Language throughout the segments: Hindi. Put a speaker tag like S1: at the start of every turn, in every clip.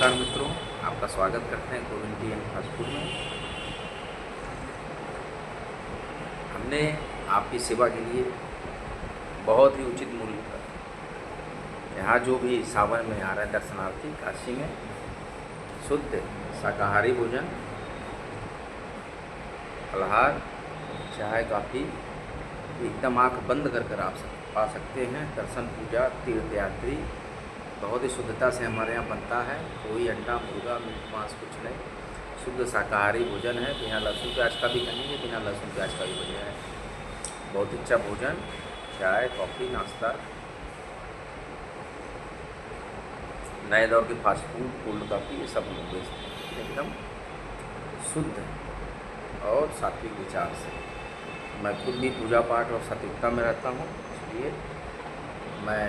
S1: नमस्कार मित्रों, आपका स्वागत करते हैं Govind tea and fast food में। हमने आपकी सेवा के लिए बहुत ही उचित मूल्य पर यहाँ जो भी सावन में आ रहा है दर्शनार्थी काशी में शुद्ध शाकाहारी भोजन, फलाहार, चाय, कॉफ़ी एकदम आँख बंद कर आप पा सकते हैं। दर्शन, पूजा, तीर्थयात्री बहुत ही शुद्धता से हमारे यहाँ बनता है। कोई अंडा, मुर्गा, मीट, मांस कुछ नहीं, शुद्ध शाकाहारी भोजन है। बिना लहसुन प्याज का भी कहेंगे, बिना लहसुन प्याज का भी बढ़िया है। बहुत अच्छा भोजन, चाय, कॉफ़ी, नाश्ता, नए दौर के फास्ट फूड, कोल्ड कॉफ़ी, ये सब लोग बेचते हैं एकदम शुद्ध और सात्विक विचार से। मैं खुद भी पूजा पाठ और सात्विकता में रहता हूँ, इसलिए मैं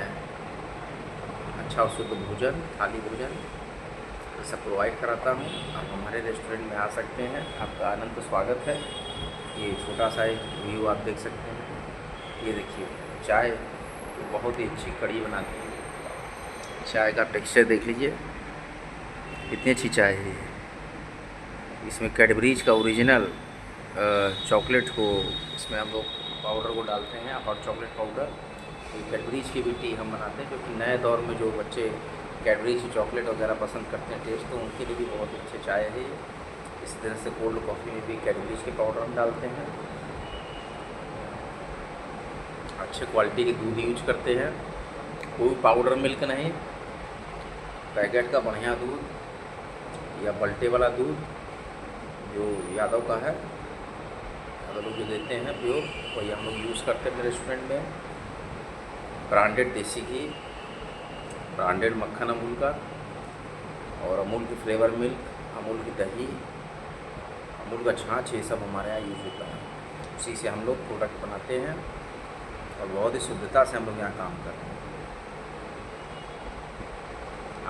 S1: अच्छा और शुद्ध भोजन, थाली भोजन ये सब प्रोवाइड कराता हूँ। आप हमारे रेस्टोरेंट में आ सकते हैं, आपका अनंत स्वागत है। ये छोटा सा एक व्यू आप देख सकते हैं। ये देखिए चाय बहुत ही अच्छी कड़ी बनाती है। चाय का टेक्सचर देख लीजिए, कितनी अच्छी चाय है। इसमें कैडबरीज का ओरिजिनल चॉकलेट को इसमें हम लोग पाउडर को डालते हैं, हॉट चॉकलेट पाउडर। कैडबरीज की भी टी हम बनाते हैं, क्योंकि नए दौर में जो बच्चे कैडबरीज की चॉकलेट वगैरह पसंद करते हैं टेस्ट, तो उनके लिए भी बहुत अच्छी चाय है ये। इस तरह से कोल्ड कॉफ़ी में भी कैडबरीज के पाउडर हम डालते हैं। अच्छे क्वालिटी के दूध यूज करते हैं, कोई पाउडर मिल्क नहीं, पैकेट का बढ़िया दूध या बल्टे वाला दूध जो यादव का है, यादव लोग जो देते हैं प्योर, वही हम लोग यूज़ करते हैं रेस्टोरेंट में। ब्रांडेड देसी घी, ब्रांडेड मक्खन अमूल का, और अमूल की फ्लेवर मिल्क, अमूल की दही, अमूल का छाछ, ये सब हमारे यहाँ यूज़ होता है। उसी से हम लोग प्रोडक्ट बनाते हैं और बहुत ही शुद्धता से हम लोग यहाँ काम करते हैं।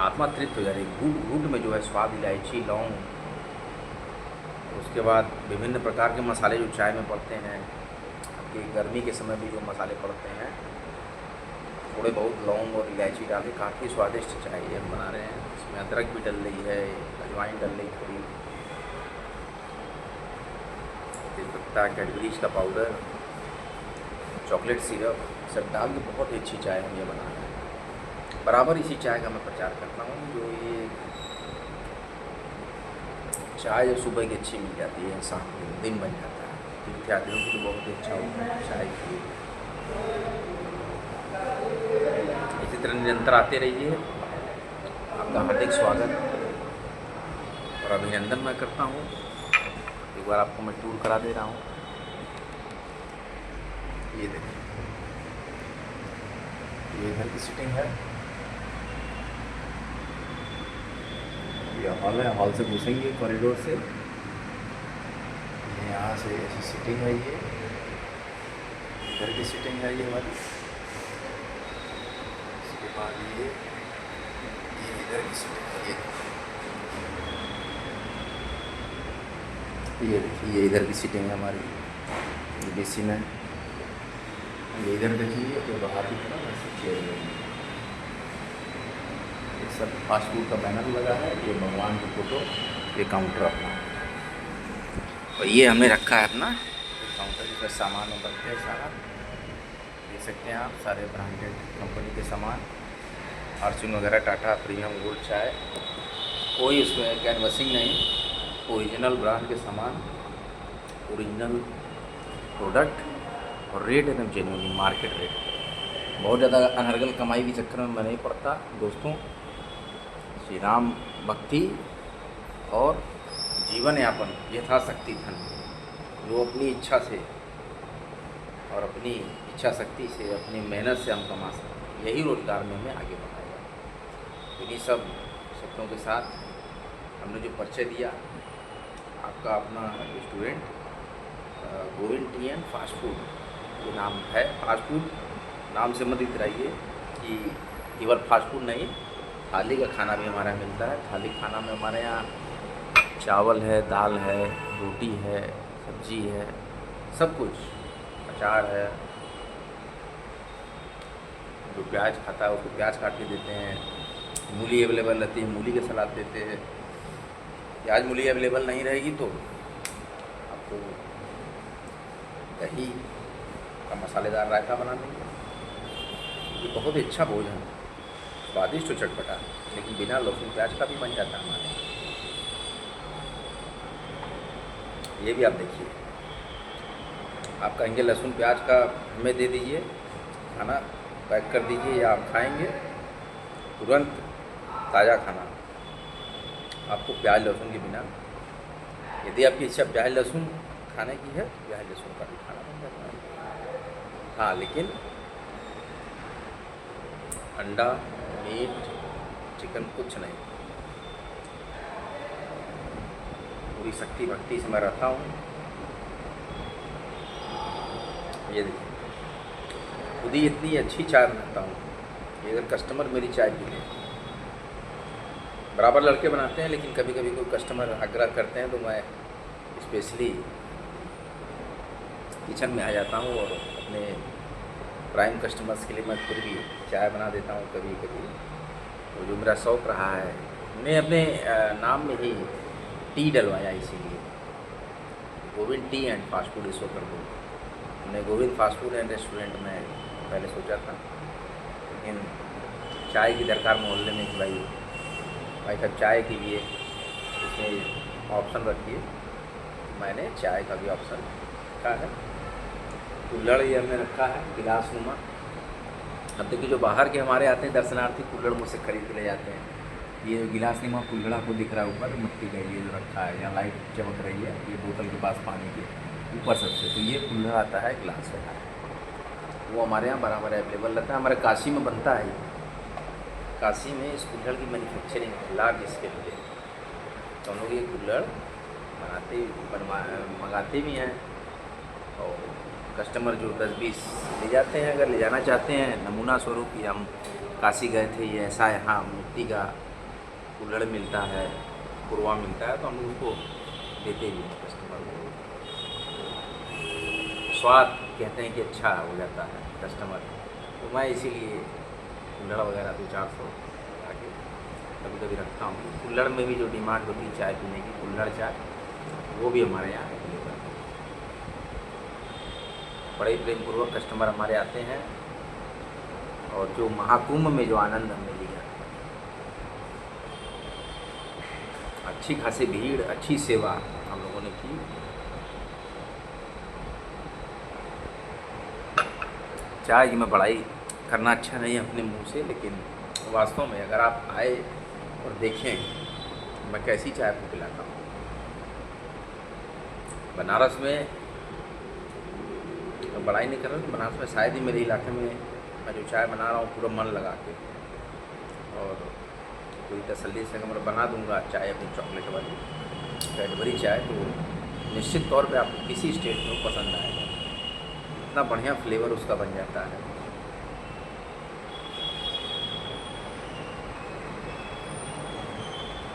S1: आत्मा तृप्त हो जा रही है। घूट में जो है स्वाद, इलायची, लौंग, उसके बाद विभिन्न प्रकार के मसाले जो चाय में पड़ते हैं। आपकी गर्मी के समय भी जो मसाले पड़ते हैं, थोड़े बहुत लौंग और इलायची डाल के काफ़ी स्वादिष्ट चाय हम बना रहे हैं। इसमें अदरक भी डल रही है, अजवाइन डल रही थोड़ी, तेजपत्ता, कैडबरीज का पाउडर, चॉकलेट सिरप सब डाल के बहुत ही अच्छी चाय हम ये बना रहे हैं। बराबर इसी चाय का मैं प्रचार करता हूँ। जो ये चाय जो सुबह की अच्छी मिल जाती है, शाम को दिन बन जाता है, तीर्थयात्रियों के लिए बहुत ही अच्छा होता है चाय की। इसी तरह निरंतर आते रहिए। आपका हार्दिक स्वागत और अभिनंदन मैं करता हूँ। एक बार आपको मैं टूर करा दे रहा हूँ। ये देखिए, ये इधर की सीटिंग है, ये हॉल है। हॉल से घुसेंगे कॉरिडोर से, यहाँ से ऐसी सीटिंग है। ये इधर की सीटिंग है, ये हमारी। इसके बाद ये इधर की सीटिंग है। ये देखिए, ये इधर की सीटिंग है हमारी, ये बेसिन है। ये इधर देखिए, तो बाहर की तरफ ऐसे चेयर है। ये सब फास्ट फूड का बैनर लगा है। ये भगवान की फ़ोटो, ये काउंटर अपना, और ये हमने रखा है अपना काउंटर, जिसमें सामान रखते हैं सारा। देख सकते हैं आप, सारे ब्रांडेड कंपनी के सामान, फॉर्च्यून वगैरह, टाटा, प्रीमियम गोल्ड चाय, कोई उसमें कैनवसिंग नहीं, ओरिजिनल ब्रांड के सामान, ओरिजिनल प्रोडक्ट, और रेट एकदम जेन्युइन मार्केट रेट। बहुत ज़्यादा अनर्गल कमाई के चक्कर में मैं नहीं पड़ता दोस्तों। श्री राम भक्ति और जीवन यापन यथाशक्ति धन, जो अपनी इच्छा से और अपनी इच्छा शक्ति से, अपनी मेहनत से हम कमा सकते, यही रोज़गार में हमें आगे बढ़ाएगा। इन्हीं सब शब्दों के साथ हमने जो परिचय दिया, आपका अपना restaurant Govind tea and fast food, ये नाम है। फास्ट फूड नाम से मत इतराइए कि केवल फास्ट फूड नहीं, थाली का खाना भी हमारे यहाँ मिलता है। थाली खाना में हमारे यहाँ चावल है, दाल है, रोटी है, सब्जी है, सब कुछ, अचार है। जो प्याज खाता है उसको प्याज काट के देते हैं, मूली अवेलेबल रहती है, मूली के सलाद देते हैं। आज मूली अवेलेबल नहीं रहेगी तो आपको दही का मसालेदार रायता बना देंगे। ये बहुत ही अच्छा भोजन है, स्वादिष्ट और चटपटा, लेकिन बिना लहसुन प्याज का भी बन जाता है हमारे यहाँ। ये भी आप देखिए, आप कहेंगे लहसुन प्याज का हमें दे दीजिए, खाना पैक कर दीजिए, या आप खाएंगे तुरंत ताज़ा खाना आपको प्याज लहसुन के बिना। यदि आपकी इच्छा प्याज लहसुन खाने की है, प्याज लहसुन का भी खाना बन जाता है। हाँ, लेकिन अंडा, मीट, चिकन कुछ नहीं। पूरी शक्ति भक्ति से मैं रहता हूँ। ये देखिए, खुद ही इतनी अच्छी चाय बनाता हूँ कि अगर कस्टमर मेरी चाय पी ले, बराबर लड़के बनाते हैं, लेकिन कभी कभी कोई कस्टमर आग्रह करते हैं तो मैं स्पेशली किचन में आ जाता हूँ और अपने प्राइम कस्टमर्स के लिए मैं खुद भी चाय बना देता हूँ कभी कभी। तो जो मेरा शौक़ रहा है, मैंने अपने नाम में ही टी डलवाया, इसीलिए Govind tea and fast food इसको कर दूँ। हमने Govind fast food and restaurant में पहले सोचा था, लेकिन चाय की दरकार मोहल्ले में कि भाई साहब चाय के लिए इसमें ऑप्शन रखिए। मैंने चाय का भी ऑप्शन रखा है। कुल्हड़ ये हमने रखा है गिलास नुमा। अब देखिए, जो बाहर के हमारे आते हैं दर्शनार्थी, कुल्हड़ मुझसे खरीद के ले जाते हैं। ये गिलास नुमा कुल्हड़ आपको दिख रहा है ऊपर मिट्टी का, ये जो रखा है, यहाँ लाइट चमक रही है, ये बोतल के पास पानी के ऊपर सबसे, तो ये कुल्हड़ आता है गिलास वाला, वो हमारे यहाँ बराबर अवेलेबल रहता है। हमारे काशी में बनता है, काशी में इस कुल्हड़ की मैन्युफैक्चरिंग लार्ज स्केल पे, तो हम लोग ये कुल्हड़ मंगाते भी हैं। और कस्टमर जो 10-20 ले जाते हैं, अगर ले जाना चाहते हैं नमूना स्वरूप कि हम काशी गए थे, ये ऐसा है, हाँ मिट्टी का कुल्हड़ मिलता है, पुरवा मिलता है, तो हम उसको देते भी हैं कस्टमर को। स्वाद कहते हैं कि अच्छा हो जाता है कस्टमर, तो मैं इसीलिए कुल्हड़ वगैरह 200-400 आके कभी कभी रखता हूँ। कुल्हड़ में भी जो डिमांड होती है चाय पीने की, कुल्हड़ चाय, वो भी हमारे यहाँ अवेलेबल है। बड़े प्रेम पूर्वक कस्टमर हमारे आते हैं, और जो महाकुंभ में जो आनंद हमने लिया, अच्छी खासी भीड़, अच्छी सेवा हम लोगों ने की। चाय की मैं बड़ाई करना अच्छा नहीं है अपने मुंह से, लेकिन वास्तव में अगर आप आए और देखें मैं कैसी चाय आपको पिलाता हूँ। बनारस में मैं बड़ाई नहीं कर रहा हूँ, बनारस में शायद ही मेरे इलाके में मैं जो चाय बना रहा हूँ पूरा मन लगा के और पूरी तसल्ली से अगर मैं बना दूँगा चाय अपनी चॉकलेट वाली कैडबरी चाय, तो निश्चित तौर पे आपको किसी स्टेट में पसंद आएगा। इतना बढ़िया फ्लेवर उसका बन जाता है।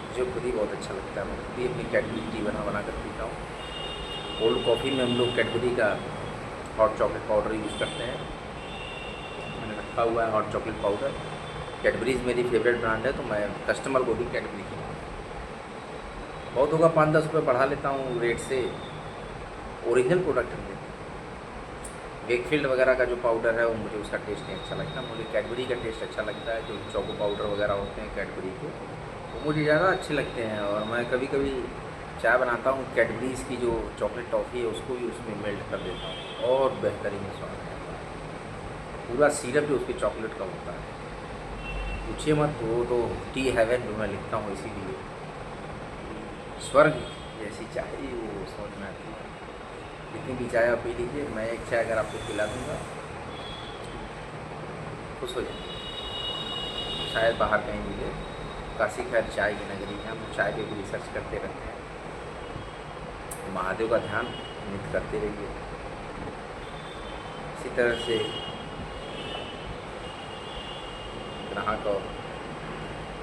S1: मुझे खुद ही बहुत अच्छा लगता है, मैं खुद ही अपनी कैडबरी टी बना कर पीता हूँ। कोल्ड कॉफ़ी में हम लोग कैडबरी का हॉट चॉकलेट पाउडर यूज़ करते हैं। मैंने रखा हुआ है हॉट चॉकलेट पाउडर। कैडबरीज मेरी फेवरेट ब्रांड है, तो मैं कस्टमर को भी कैडबरी की बहुत होगा 5-10 रुपये बढ़ा लेता हूँ रेट से। ओरिजिनल प्रोडक्ट हम देते हैं। वेकफील्ड वगैरह का जो पाउडर है वो मुझे उसका टेस्ट नहीं अच्छा लगता, मुझे कैडबरी का टेस्ट अच्छा लगता है। जो चोको पाउडर वगैरह होते हैं कैडबरी के, वो मुझे ज़्यादा अच्छे लगते हैं। और मैं कभी कभी चाय बनाता हूँ, कैडबरीज की जो चॉकलेट टॉफ़ी है उसको भी उसमें मेल्ट कर देता हूँ और बेहतरीन स्वाद आता है। पूरा सीरप जो उसकी चॉकलेट का होता है, पूछिए मत, वो तो टी हेवन जो मैं लिखता हूँ, इसीलिए स्वर्ग जैसी चाय वो समझ में आती है। जितनी भी चाय आप पी लीजिए, मैं एक चाय अगर आपको पिला दूँगा खुश हो जाए। शायद बाहर कहीं मिले। काशी खैर चाय की नगरी है, हम चाय पे भी रिसर्च करते रहते हैं। महादेव का ध्यान नित्य करते रहिए। इसी तरह से ग्राहक और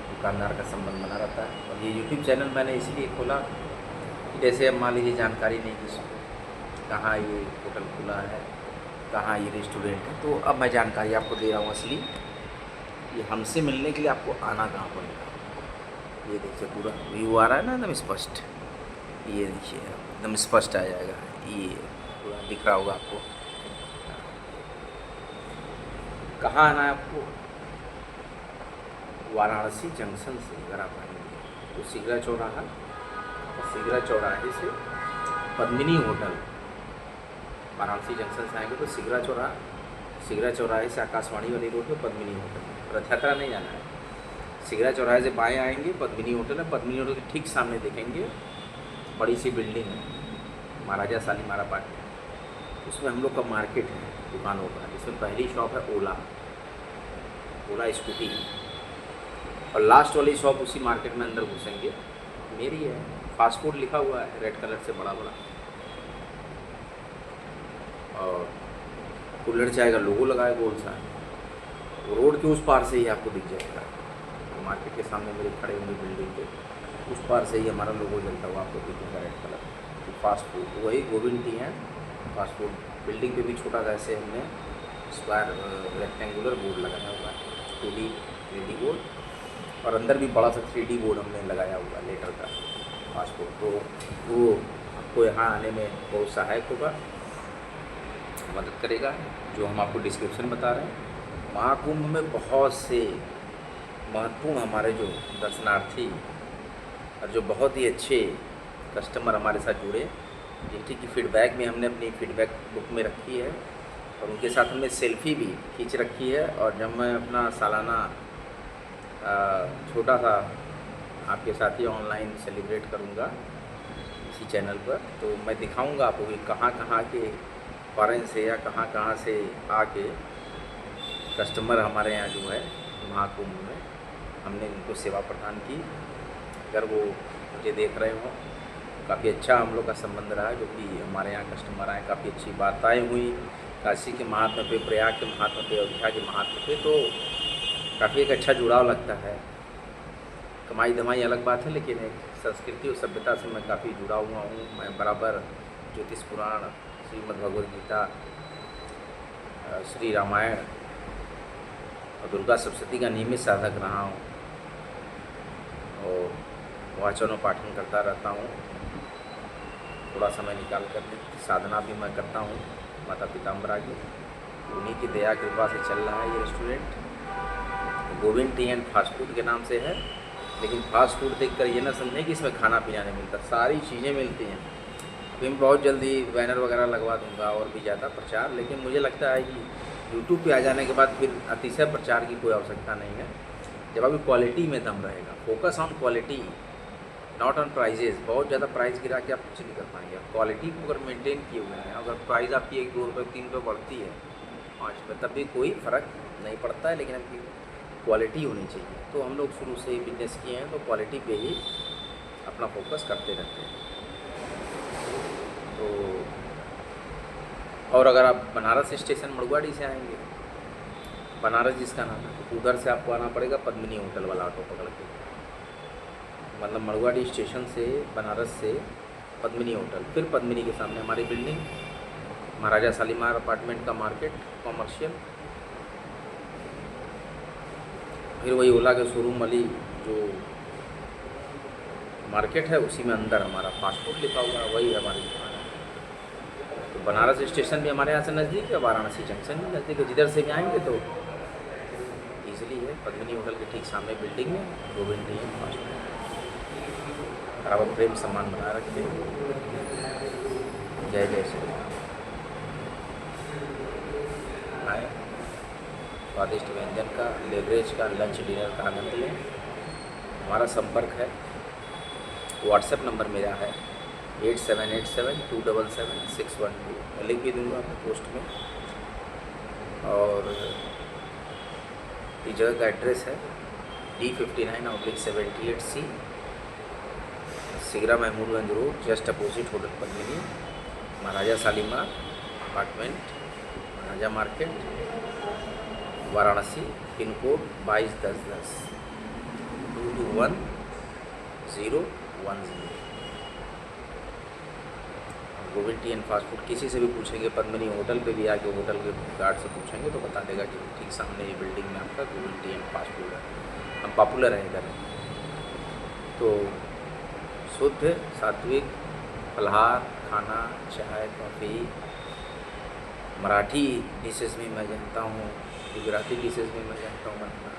S1: दुकानदार का संबंध बना रहता है। और ये यूट्यूब चैनल मैंने इसलिए खोला कि जैसे अब मान लीजिए जानकारी नहीं किसी को, कहाँ ये होटल खुला है, कहाँ ये रेस्टोरेंट है, तो अब मैं जानकारी आपको दे रहा हूँ असली। ये हमसे मिलने के लिए आपको आना कहाँ पड़ेगा। ये देखिए पूरा व्यू आ रहा है ना एकदम स्पष्ट, ये देखिए एकदम स्पष्ट आ जाएगा, ये पूरा दिख रहा होगा आपको। कहाँ आना है आपको, वाराणसी जंक्शन से अगर आप आएंगे तो सिगरा चौराहा, सिगरा चौराहे से पद्मिनी होटल, वाराणसी जंक्शन से आएंगे तो सिगरा चौराहा, सिगरा चौराहे से आकाशवाणी वाली रोड पे पद्मिनी होटल। रथ यात्रा नहीं जाना है, सिगरा चौराहे से बाएं आएंगे पद्मिनी होटल है, पद्मिनी होटल के ठीक सामने देखेंगे बड़ी सी बिल्डिंग है महाराजा शालीमार अपार्टमेंट, उसमें हम लोग का मार्केट है दुकानों का। इसमें पहली शॉप है ओला, ओला स्कूटी, और लास्ट वाली शॉप उसी मार्केट में अंदर घुसेंगे मेरी है। फास्ट फूड लिखा हुआ है रेड कलर से बड़ा बड़ा, और कुल्हड़ चाय का लोगो लगाया गोल सा, रोड के उस पार से ही आपको दिख जाएगा, तो मार्केट के सामने मेरे खड़े हुए बिल्डिंग के उस पार से ही हमारा लोगो जलता हुआ आपको दिखेगा रेड कलर। तो फास्ट फूड वही गोविंद टी है फास्ट फूड। बिल्डिंग पे भी छोटा सा ऐसे हमने स्क्वायर रेक्टेंगुलर बोर्ड लगाया हुआ है, 2D 3D बोर्ड, और अंदर भी बड़ा सा 3D बोर्ड हमने लगाया हुआ लेटर का फास्ट फूड। तो वो आपको यहाँ आने में बहुत सहायक होगा, मदद करेगा, जो हम आपको डिस्क्रिप्शन बता रहे हैं। महाकुंभ में बहुत से महत्वपूर्ण हमारे जो दर्शनार्थी और जो बहुत ही अच्छे कस्टमर हमारे साथ जुड़े, जिनकी फीडबैक में हमने अपनी फीडबैक बुक में रखी है, और उनके साथ हमने सेल्फ़ी भी खींच रखी है। और जब मैं अपना सालाना छोटा सा आपके साथ ही ऑनलाइन सेलिब्रेट करूँगा इसी चैनल पर, तो मैं दिखाऊँगा आपको कि कहाँ कहाँ के फॉरेन से या कहाँ कहाँ से आके कस्टमर हमारे यहाँ जो है महाकुंभ में हमने उनको सेवा प्रदान की। अगर वो मुझे देख रहे हों, काफ़ी अच्छा हम लोग का संबंध रहा, जो कि हमारे यहाँ कस्टमर आए, काफ़ी अच्छी बातें हुई काशी के महात्मा पे, प्रयाग के महात्मा पे, अयोध्या के महात्मा पे, तो काफ़ी एक अच्छा जुड़ाव लगता है। कमाई धमाई अलग बात है, लेकिन एक संस्कृति और सभ्यता से मैं काफ़ी जुड़ा हुआ हूँ। मैं बराबर ज्योतिष पुराण, श्रीमद् भगवद गीता, श्री रामायण और दुर्गा सप्तशती का नियमित साधक रहा हूँ, और वाचन और पाठन करता रहता हूँ। थोड़ा समय निकाल कर साधना भी मैं करता हूँ माता पिताम्बरा की, उन्हीं की दया कृपा से चल रहा है ये restaurant. Govind tea and fast food के नाम से है, लेकिन फास्ट फूड देखकर ये ना समझें कि इसमें खाना पीना नहीं मिलता, सारी चीज़ें मिलती हैं। अभी मैं बहुत जल्दी बैनर वगैरह लगवा दूंगा और भी ज़्यादा प्रचार, लेकिन मुझे लगता है कि यूट्यूब पे आ जाने के बाद फिर अतिशय प्रचार की कोई आवश्यकता नहीं है। जब अभी क्वालिटी में दम रहेगा, focus on quality not on prices. बहुत ज़्यादा प्राइस गिरा के आप कुछ नहीं कर पाएंगे। आप क्वालिटी को अगर मेंटेन किए हुए हैं, अगर प्राइस आपकी 1-2 रुपये 3 रुपये बढ़ती है 5 रुपये, तब भी कोई फ़र्क नहीं पड़ता है, लेकिन आपकी क्वालिटी होनी चाहिए। तो हम लोग शुरू से ही बिजनेस किए हैं, तो क्वालिटी पे ही अपना फोकस करते रहते हैं। तो और अगर आप बनारस स्टेशन मड़ुआडी से आएंगे, बनारस जिसका नाम है, तो उधर से आपको आना पड़ेगा पद्मिनी होटल वाला ऑटो पकड़ के, मतलब मड़ुआडी स्टेशन से बनारस से पद्मिनी होटल, फिर पद्मिनी के सामने हमारी बिल्डिंग महाराजा शालीमार अपार्टमेंट का मार्केट कॉमर्शियल, फिर वही ओला के शोरूम वाली जो मार्केट है उसी में अंदर हमारा फास्ट फूड लिखा हुआ है, वही हमारी दुकान है। तो बनारस स्टेशन भी हमारे यहाँ से नज़दीक है, वाराणसी जंक्शन भी नज़दीक है, जिधर से भी आएंगे तो ईजिली है। पद्मिनी होटल के ठीक सामने बिल्डिंग में Govind tea and fast food. बराबर प्रेम सम्मान बना रखते हैं। जय जय श्री राम। आए स्वादिष्ट व्यंजन का, लेवरेज का, लंच डिनर का आनंद लें। हमारा संपर्क है, व्हाट्सएप नंबर मेरा है 8787277612। मैं लिख भी दूँगा अपने पोस्ट में। और इस जगह का एड्रेस है D59/78C, Sigra Mahmoodganj road, just opposite hotel Padmini, Maharaja Shalimar apartment, Maharaja market, Varanasi. Pin code 221010 221-010। Govind tea and fast food किसी से भी पूछेंगे, पद्मिनी होटल पे भी आके होटल के गार्ड से पूछेंगे तो बता देगा कि ठीक सामने ये बिल्डिंग में आपका Govind tea and fast food है। हम पॉपुलर हैं इधर। तो शुद्ध सात्विक फलाहार खाना, चाय कॉफ़ी, मराठी डिशेज़ में मैं जानता हूँ, गुजराती डिशेज़ में मैं जानता हूँ बनाना।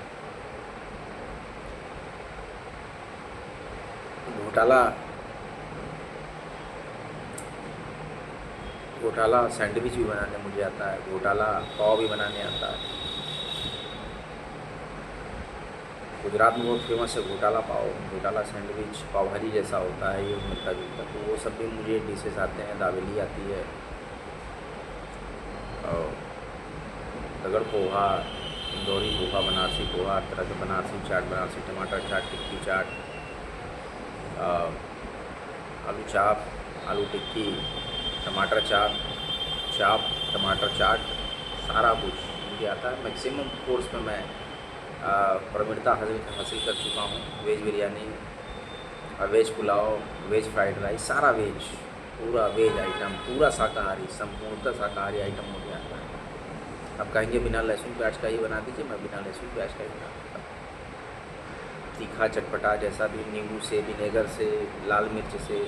S1: घोटाला सैंडविच भी बनाने मुझे आता है, घोटाला पाव भी बनाने आता है। गुजरात में बहुत फेमस है घोटाला पाव, घोटाला सैंडविच पाव भाजी जैसा होता है, ये मिलता जुलता, तो वो सब भी मुझे डिशेस आते हैं। दाबेली आती है, और दगड़ पोहा, इंदौरी पोहा, बनारसी पोहा, हर तरह के बनारसी चाट, बनारसी टमाटर चाट, टिक्की चाट, आलू चाप, आलू टिक्की, टमाटर चाप, टमाटर चाट, सारा कुछ मुझे आता है। मैक्सिमम कोर्स में मैं प्रवीणता हासिल कर चुका हूँ। Veg biryani, veg pulao, veg fried rice, सारा वेज, पूरा वेज आइटम, पूरा शाकाहारी, संपूर्णतः शाकाहारी आइटम मुझे आता है। आप कहेंगे बिना लहसुन प्याज का ही बना दीजिए, मैं बिना लहसुन प्याज का ही बना देता हूँ। तीखा चटपटा जैसा भी, नींबू से, विनेगर से, लाल मिर्च से,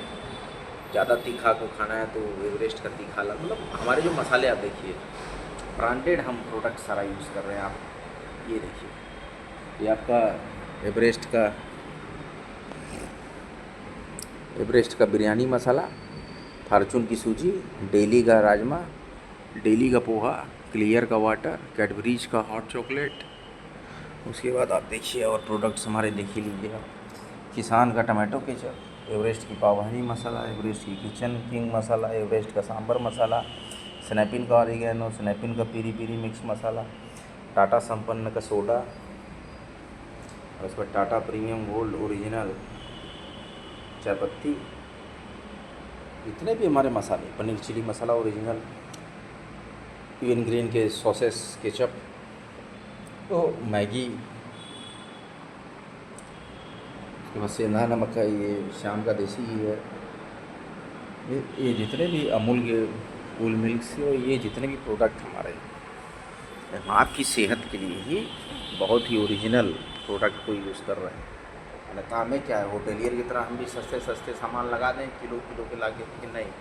S1: ज़्यादा तीखा को खाना है तो एवरेस्ट का तीखा लाल, मतलब हमारे जो मसाले आप देखिए, ब्रांडेड हम प्रोडक्ट सारा यूज़ कर रहे हैं। आप ये देखिए, ये आपका एवरेस्ट का बिरयानी मसाला, फार्चून की सूजी, डेली का राजमा, डेली का पोहा, क्लियर का वाटर, कैडबरीज का हॉट चॉकलेट। उसके बाद आप देखिए और प्रोडक्ट्स हमारे देख ही लीजिए आप। किसान का टमाटो केचप, एवरेस्ट की पाव भाजी मसाला, एवरेस्ट की किचन किंग मसाला, एवरेस्ट का सांभर मसाला, स्नैपिन का ऑरिगेनो, स्नैपिन का पीरी पीरी मिक्स मसाला, टाटा संपन्न का सोडा, और उसके बाद टाटा प्रीमियम गोल्ड ओरिजिनल चाय पत्ती, इतने भी हमारे मसाले, पनीर चिली मसाला ओरिजिनल, पीएन ग्रीन के सॉसेस, केचप, तो मैगी, उसके बाद सेंधा नमक है, ये शाम का देसी घी है, ये जितने भी अमूल के कूल मिल्क से, ये जितने भी प्रोडक्ट हमारे हम आपकी सेहत के लिए ही बहुत ही ओरिजिनल प्रोडक्ट को यूज़ कर रहे हैं। अन्यथा हमें क्या है, होटेलियर की तरह हम भी सस्ते सस्ते सामान लगा दें किलो किलो के लाके, लेकिन नहीं,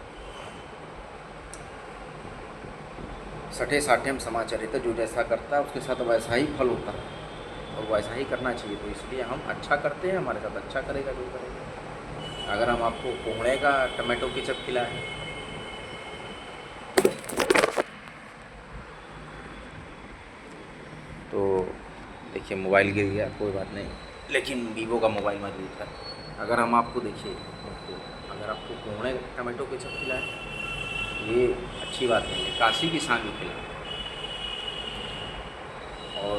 S1: सठे साठे हम समाचारित, जो जैसा करता है उसके साथ वैसा ही फल होता है और वैसा ही करना चाहिए। तो इसलिए हम अच्छा करते हैं, हमारे साथ अच्छा करेगा जो करेगा। अगर हम आपको कोहड़े का टमाटो केचप खिलाएं, तो देखिए मोबाइल गिर गया, कोई बात नहीं, लेकिन वीवो का मोबाइल मौजूद है। अगर हम आपको देखिए, अगर आपको कोहड़े टमाटो केचप खिलाएं, ये अच्छी बात नहीं है, काशी की सांग खिलाएं, और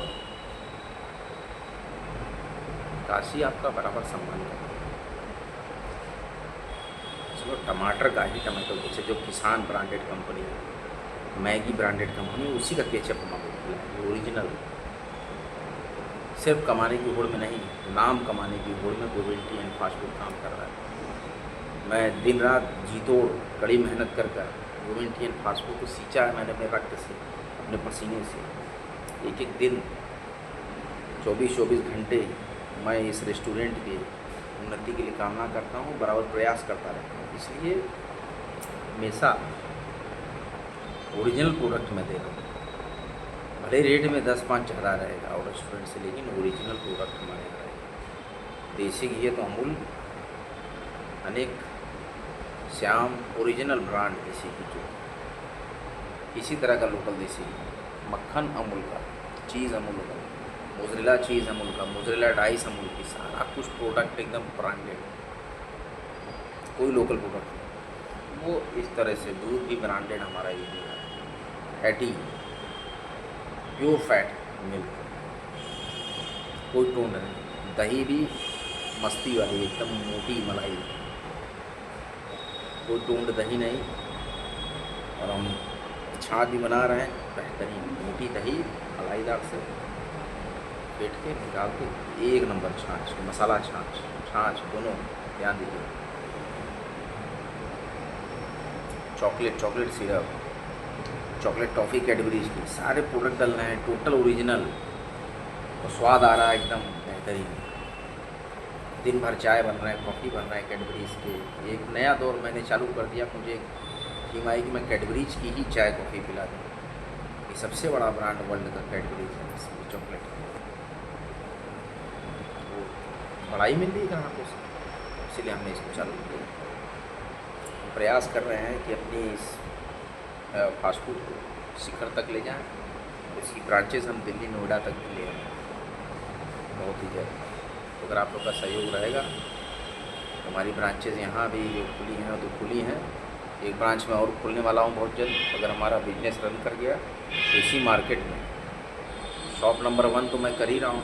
S1: काशी आपका बराबर सम्मान करता है। चलो टमाटर का ही टमाटो केचप, जो किसान ब्रांडेड कंपनी है, मैगी ब्रांडेड कंपनी, उसी का केचप हम आपको खिलाएंगे ओरिजिनल। सिर्फ कमाने की होड़ में नहीं, नाम कमाने की होड़ में Govind tea and fast food काम कर रहा है। मैं दिन रात जी तोड़ कड़ी मेहनत कर Govind tea and fast food को सींचा है मैंने अपने रक्त से, अपने पसीने से। एक एक दिन 24-24 घंटे मैं इस रेस्टोरेंट की उन्नति के लिए कामना करता हूँ, बराबर प्रयास करता रहता हूँ। इसलिए हमेशा ओरिजिनल प्रोडक्ट मैं दे रहा हूँ। भले रेट में 10-5 ज़्यादा रहेगा और रेस्टोरेंट से, लेकिन ओरिजिनल प्रोडक्ट हमारे यहाँ रहेगा। देसी घी है तो अमूल, अनेक श्याम ओरिजिनल ब्रांड देसी घी, जो इसी तरह का लोकल देसी घी, मक्खन अमूल का, चीज़ अमूल का, मोज़रेला चीज़ अमूल का, मोज़रेला डाइस अमूल की, सारा कुछ प्रोडक्ट एकदम ब्रांडेड, कोई लोकल प्रोडक्ट नहीं। वो इस तरह से दूध भी ब्रांडेड हमारा ये है, फैटी प्योर फैट मिल्क, कोई टोंड नहीं। दही भी मस्ती वाली, एकदम मोटी मलाई, कोई टोंड दही नहीं। और हम छाछ भी बना रहे हैं, बेहतरीन मोटी दही मलाईदार से फेंट के निकाल के, एक नंबर छाछ, मसाला छाछ दोनों ध्यान दीजिए। Chocolate syrup, chocolate toffee Cadbury's की सारे प्रोडक्ट डल रहे हैं, टोटल ओरिजिनल, और स्वाद आ रहा है एकदम बेहतरीन। दिन भर चाय बन रहा है, कॉफ़ी बन रहा है कैडबरीज के। एक नया दौर मैंने चालू कर दिया, मुझे थीम आई कि मैं कैडबरीज की ही चाय कॉफ़ी पिला दूँ। ये सबसे बड़ा ब्रांड वर्ल्ड का कैडबरीज है, इसमें चॉकलेट वो बड़ाई मिल रही ग्राहक को, इसलिए हमने इसको चालू किया। हम प्रयास कर रहे हैं कि अपनी इस फास्ट फूड को शिखर तक ले जाएं। इसकी ब्रांचेस हम दिल्ली नोएडा तक भी ले आएँ बहुत ही जल्द। तो अगर आप लोग का सहयोग रहेगा तो हमारी ब्रांचेज़ यहाँ भी खुली हैं तो खुली हैं। एक ब्रांच में और खुलने वाला हूँ बहुत जल्द, अगर हमारा बिजनेस रन कर गया तो इसी मार्केट में। शॉप नंबर 1 तो मैं कर ही रहा हूँ,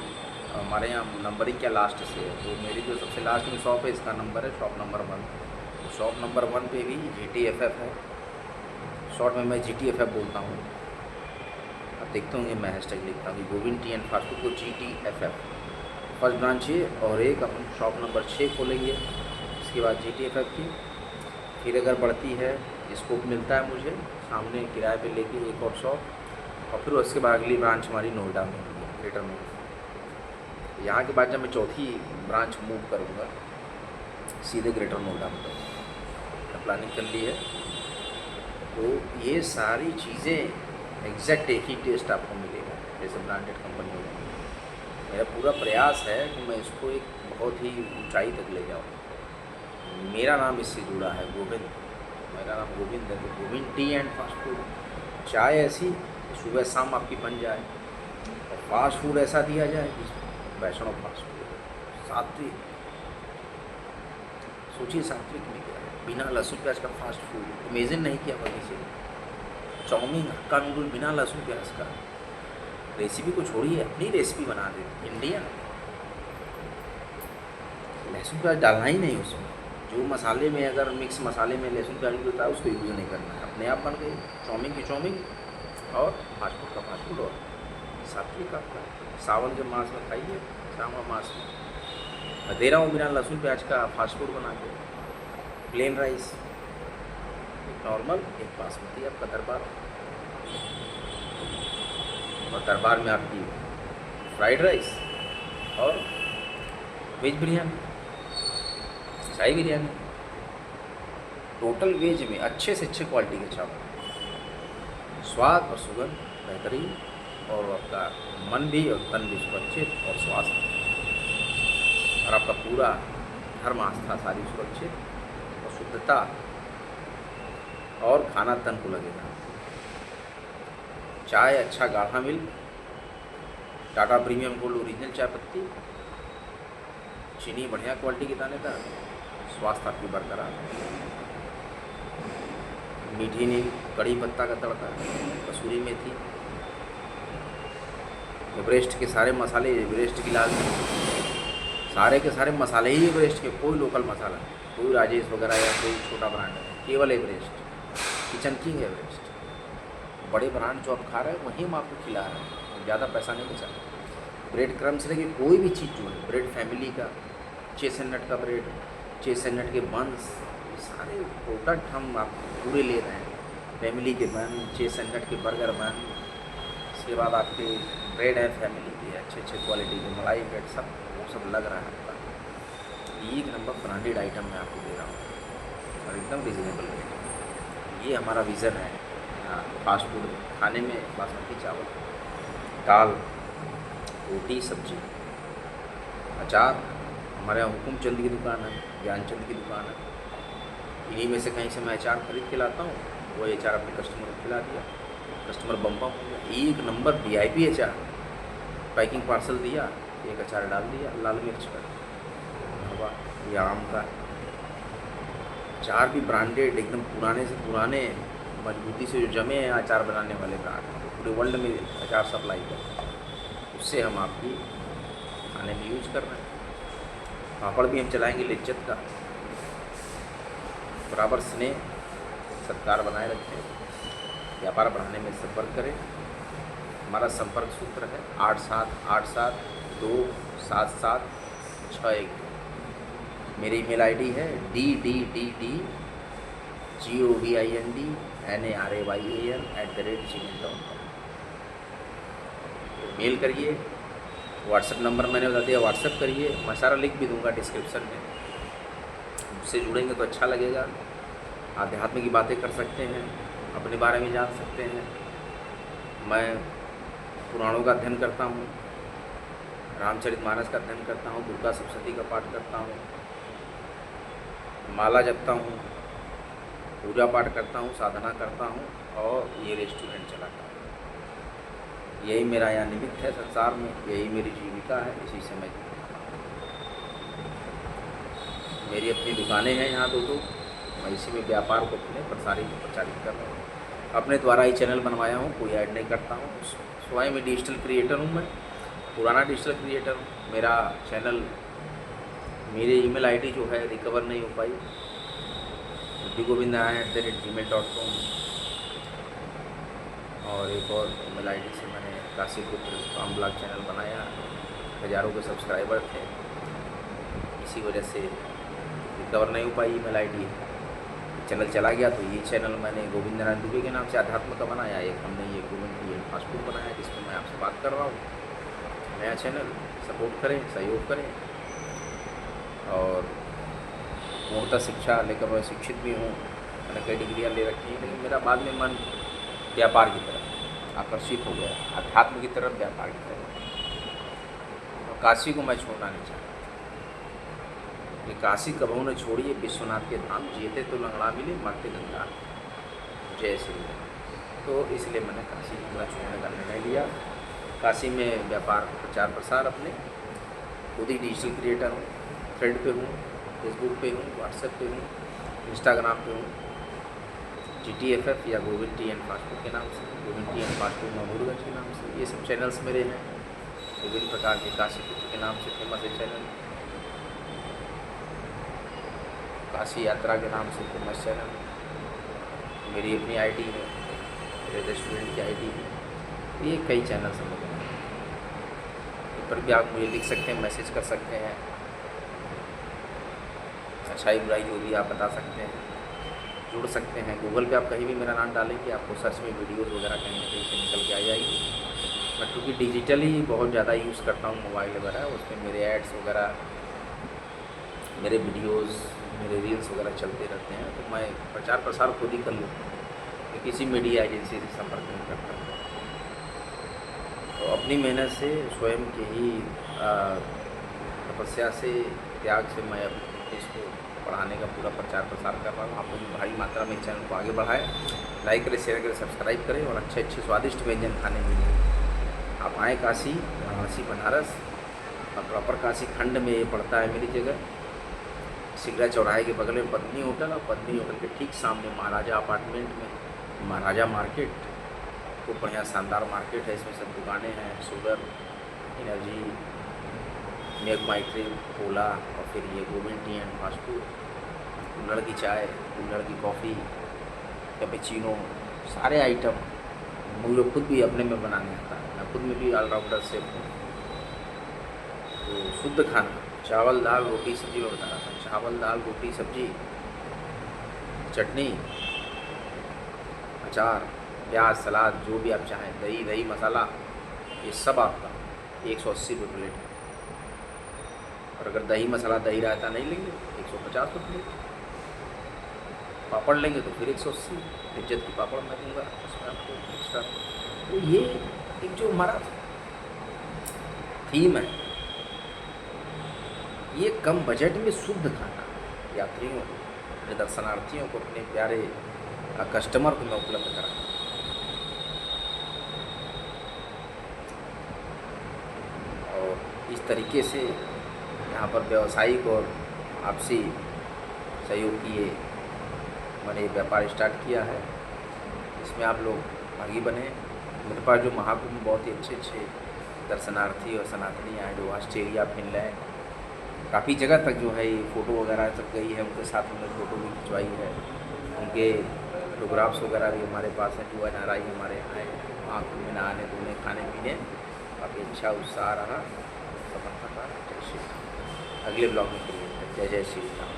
S1: हमारे यहाँ नंबरिंग क्या लास्ट से है, तो मेरी जो सबसे लास्ट में शॉप है इसका नंबर है शॉप नंबर 1। तो शॉप नंबर 1 पे भी GTFF है, शॉर्ट में मैं GTFF बोलता हूँ। आप देखते होंगे मैं हैशटैग लिखता हूँ Govind tea and fast food को GTFF फर्स्ट ब्रांच है, और एक अपन शॉप नंबर 6 खोलेंगे, इसके बाद GTFF की। फिर अगर बढ़ती है, स्कोप मिलता है मुझे सामने किराए पे लेके एक और शॉप, और फिर उसके बाद अगली ब्रांच हमारी नोएडा में होगी, ग्रेटर नोएडा। यहाँ के बाद जब मैं चौथी ब्रांच मूव करूँगा सीधे ग्रेटर नोएडा में, तो प्लानिंग कर ली है। तो ये सारी चीज़ें एग्जैक्ट एक ही टेस्ट आपको मिलेगा जैसे ब्रांडेड कंपनी होगी। मेरा पूरा प्रयास है कि मैं इसको एक बहुत ही ऊंचाई तक ले जाऊँ। मेरा नाम इससे जुड़ा है गोविंद, मेरा नाम गोविंद है, तो Govind tea and fast food. चाय ऐसी सुबह शाम आपकी बन जाए, और फास्ट फूड ऐसा दिया जाए कि वैष्णव फास्ट फूड, सात्विक। सोचिए सात्विक में क्या है, बिना लहसुन प्याज का फास्ट फूड इमेजिन नहीं किया होगा किसी ने। चाउमीन, हक्का नूडल बिना लहसुन प्याज का, रेसिपी को छोड़िए अपनी रेसिपी बना दे इंडिया। लहसुन प्याज डालना ही नहीं उसमें, जो मसाले में अगर मिक्स मसाले में लहसुन प्याज होता है उसको यूज़ नहीं करना है, अपने आप बन गई चाउमीन की चाउमीन और फास्ट फूड का फास्ट फूड। और सात्विक आपका सावन के मास में खाइए, श्रावण मास में मैं दे रहा हूँ बिना लहसुन प्याज का फास्ट फूड बना के। प्लेन राइस, एक नॉर्मल, एक बासमती आपका दरबार, और दरबार में आपकी फ्राइड राइस और वेज बिरयानी, शाही बिरयानी, टोटल वेज में अच्छे से अच्छे क्वालिटी के चावल, स्वाद और सुगंध बेहतरीन, और आपका मन भी और तन भी सुरक्षित और स्वास्थ्य, और आपका पूरा धर्म आस्था सारी सुरक्षित और शुद्धता, और खाना तन को लगेगा। चाय अच्छा गाढ़ा milk, Tata premium gold original चाय पत्ती, चीनी बढ़िया क्वालिटी के दानेदार, स्वास्थ्य आपकी बरकरार, मीठी नीम, कड़ी पत्ता का तड़का, कसूरी मेथी, एवरेस्ट के सारे मसाले, एवरेस्ट की लाल सारे के सारे मसाले ही एवरेस्ट के, कोई लोकल मसाला, कोई राजेश वगैरह या कोई छोटा ब्रांड है, केवल एवरेस्ट, किचन किंग एवरेस्ट। बड़े ब्रांड जो आप खा रहे हैं वही हम आपको खिला रहे हैं, ज़्यादा पैसा नहीं बचा। ब्रेड क्रम से लेके कोई भी चीज़ जो है, ब्रेड फैमिली का, चेस्टनट का ब्रेड, चेस्टनट के बंस, सारे प्रोडक्ट हम आप पूरे ले रहे हैं। फैमिली के बन, चेस्टनट के बर्गर बन, इसके बाद आपके ब्रेड है फैमिली के अच्छे अच्छे क्वालिटी के, मलाई ब्रेड, सब वो सब लग रहा है आपका। एक नंबर ब्रांडेड आइटम मैं आपको दे रहा हूँ और एकदम रिजनेबल रेट। ये हमारा विज़न है फास्ट फूड खाने में। बासमती चावल, दाल, रोटी, सब्जी, अचार, हमारे यहाँ हुकुम चंद की दुकान है, ज्ञानचंद की दुकान है, इन्हीं में से कहीं से मैं अचार खरीद के लाता हूँ, वो अचार अपने कस्टमर को खिला दिया, कस्टमर बम्बम हो गया। एक नंबर VIP अचार, पैकिंग पार्सल दिया, एक अचार डाल दिया लाल मिर्च का, हवा या आम का। अचार भी ब्रांडेड, एकदम पुराने से पुराने, मजबूती से जो जमे हैं अचार बनाने वाले ब्रांड, पूरे वर्ल्ड में अचार सप्लाई करते हैं, उससे हम आपकी खाने में यूज कर रहे हैं। पापड़ भी हम चलाएंगे लिज्जत का, बराबर स्नेह सत्कार बनाए रखें, व्यापार बढ़ाने में संपर्क करें। हमारा संपर्क सूत्र है 8787277612। मेरी ईमेल ID है DDDD GOVINDNARAYAN@gmail.com। मेल करिए, व्हाट्सएप नंबर मैंने बता दिया, व्हाट्सएप करिए, मैं सारा लिंक भी दूंगा डिस्क्रिप्शन में। मुझसे जुड़ेंगे तो अच्छा लगेगा, आध्यात्म की बातें कर सकते हैं, अपने बारे में जान सकते हैं। मैं पुराणों का अध्ययन करता हूँ, रामचरितमानस का अध्ययन करता हूँ, दुर्गा सप्तशती का पाठ करता हूँ, माला जपता हूँ, पूजा पाठ करता हूँ, साधना करता हूँ और ये रेस्टोरेंट चलाता हूँ। यही मेरा यहाँ निमित्त है संसार में, यही मेरी जीविका है, इसी से मैं मेरी अपनी दुकानें हैं यहाँ दो, मैं इसी में व्यापार को अपने प्रचारित कर रहा हूँ। अपने द्वारा ही चैनल बनवाया हूँ, कोई ऐड नहीं करता हूँ। स्वयं में डिजिटल क्रिएटर हूँ, मैं पुराना डिजिटल क्रिएटर हूँ। मेरा चैनल, मेरी ईमेल आईडी जो है रिकवर नहीं हो पाई, govinda@gmail.com, और एक और ईमेल आईडी से मैंने काशीपुत्र फार्म ब्लॉग चैनल बनाया, हज़ारों के सब्सक्राइबर थे, इसी वजह से रिकवर नहीं हो पाई ईमेल आईडी। चैनल चला गया तो ये चैनल मैंने गोविंद नारायण दुबे के नाम से अध्यात्म का बनाया। एक हमने ये गोविंद फास्ट फूड बनाया, जिसमें मैं आपसे बात कर रहा हूँ। नया चैनल, सपोर्ट करें, सहयोग करें। और मूर्ता शिक्षा लेकर मैं शिक्षित भी हूँ, मैंने कई डिग्रियाँ ले रखी हैं, लेकिन मेरा बाद में मन व्यापार की तरफ आकर्षित हो गया, अध्यात्म की तरफ, व्यापार की तरफ। और काशी को मैं छोड़ना नहीं चाहता। ये काशी कबहू न छोड़िए विश्वनाथ के धाम, जीते तो लंगड़ा मिले, मरते गंगा। जय श्री राम। तो इसलिए मैंने काशी पूरा छोड़ने का निर्णय लिया। काशी में व्यापार प्रचार प्रसार अपने खुद ही डिजिटल क्रिएटर हूँ, थ्रेड पे हूँ, फेसबुक पे हूँ, व्हाट्सएप पे हूँ, इंस्टाग्राम पे हूँ, GTFF या Govind tea and fast food के नाम से, Govind tea and fast food Mahmoodganj के नाम से। ये सब चैनल्स मेरे हैं, विभिन्न प्रकार के काशीपुत्र के नाम से फेमस है चैनल, काशी यात्रा के नाम से फेमस चैनल, मेरी अपनी आईडी है, मेरे रेस्टोरेंट की आईडी है। ये कई चैनल हैं मेरे, इन पर भी आप मुझे लिख सकते हैं, मैसेज कर सकते हैं, अच्छाई बुराई जो भी आप बता सकते हैं, जुड़ सकते हैं। गूगल पे आप कहीं भी मेरा नाम डालेंगे, आपको सर्च में वीडियोज़ वगैरह कहीं ना कहीं से निकल के आ जाएगी। मैं क्योंकि डिजिटली बहुत ज़्यादा यूज़ करता हूँ मोबाइल वगैरह, उसमें मेरे एड्स वगैरह, मेरे वीडियोज़, मेरे रील्स वगैरह चलते रहते हैं, तो मैं प्रचार प्रसार खुद ही कर लूँ, तो किसी मीडिया एजेंसी से संपर्क नहीं करता। तो अपनी मेहनत से, स्वयं के ही तपस्या से, त्याग से मैं इसको पढ़ाने का पूरा प्रचार प्रसार कर रहा हूँ। आप लोग भारी मात्रा में चैनल को आगे बढ़ाएं, लाइक करें, शेयर करें, सब्सक्राइब करें और अच्छे अच्छे स्वादिष्ट व्यंजन खाने के लिए आप आएँ काशी, वाराणसी, बनारस। और प्रॉपर काशी खंड में ये पड़ता है मेरी जगह, सिगरा चौराहे के बगल में पद्मिनी होटल, और पद्मिनी होटल के ठीक सामने महाराजा अपार्टमेंट में महाराजा मार्केट, खूब बढ़िया शानदार मार्केट है। इसमें सब दुकानें हैं, शुगर, एनर्जी, मेक माई ट्रिप, ओला, और फिर ये Govind tea and fast food, कुल्हड़ की चाय, कुल्हड़ की कॉफ़ी, कैपेचिनो, सारे आइटम मुझे खुद भी अपने में बनाने आता है। मैं खुद में भी ऑलराउंडर शेफ हूँ। तो शुद्ध खाना, चावल दाल रोटी सब्जी में बता रहा था, चावल दाल रोटी सब्जी, चटनी, अचार, प्याज, सलाद, जो भी आप चाहें, दही मसाला, ये सब आपका 180 रुपये प्लेट है। और अगर दही मसाला दही रायता नहीं लेंगे 150 रुपये प्लेट। पापड़ लेंगे तो फिर 180। इज्जत की पापड़ मैं दूँगा उसमें आपको एक्स्ट्रा। तो ये एक जो हमारा थीम है, ये कम बजट में शुद्ध खाना यात्रियों को, अपने दर्शनार्थियों को, अपने प्यारे कस्टमर को मैं उपलब्ध कराऊँ। और इस तरीके से यहाँ पर व्यावसायिक और आपसी सहयोग किए मैंने व्यापार स्टार्ट किया है। इसमें आप लोग भागी बने। मेरे पास जो महाकुंभ बहुत ही अच्छे अच्छे दर्शनार्थी और सनातनी आए, जो ऑस्ट्रेलिया, फिनलैंड, काफ़ी जगह तक जो है ये फ़ोटो वगैरह तक गई है, उनके साथ हमने फ़ोटो भी खिंचवाई है। उनके फोटोग्राफ्स वगैरह भी हमारे पास हैं, जो NRI हमारे यहाँ आए, महाकुंभ में नहाने धोने खाने पीने, काफ़ी अच्छा उत्साह रहा, समर्थन रहा। जय श्री राम। अगले ब्लॉग में करिए। जय जय श्री राम।